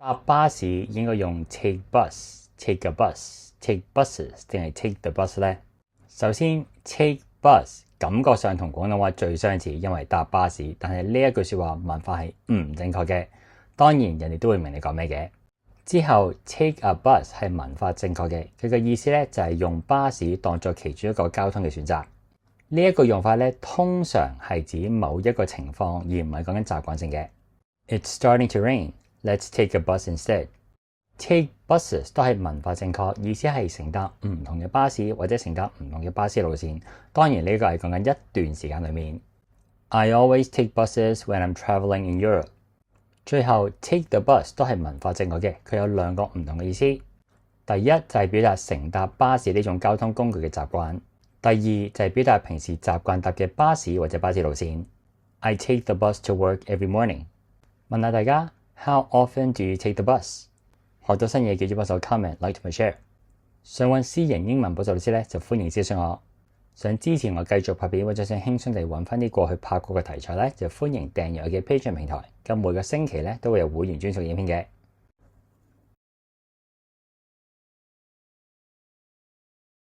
搭巴士應該用 take bus、take a bus、take buses 定係 take the bus 呢？首先 take bus 感覺上同廣東話最相似，因為搭巴士，但係呢一句説話文法係唔正確嘅。當然人哋都會明你講咩嘅。之後 take a bus 係文法正確嘅，佢嘅意思咧就係用巴士當作其中一個交通嘅選擇。呢一個用法咧通常係指某一個情況，而唔係講緊習慣性嘅。It's starting to rain. Let's take a bus instead. Take buses 都係文法正確，意思係乘搭唔同嘅巴士或者乘搭唔同嘅巴士路線。當然呢個係講緊一段時間裏面。I always take buses when I'm traveling in Europe. 最後 take the bus 都係文法正確嘅，佢有兩個唔同嘅意思。第一就係表達乘搭巴士呢種交通工具嘅習慣，第二就係表達平時習慣搭嘅巴士或者巴士路線。I take the bus to work every morning. 問下大家 How often do you take the bus? 學到新嘢記住幫手 comment、like 同埋 share。想揾私人英文補習老師咧，就歡迎諮詢我。想支持我繼續拍片或者想輕鬆地揾翻啲過去拍過嘅題材咧，就歡迎訂閱我嘅 Patreon 平台。咁每個星期咧都會有會員專屬影片嘅。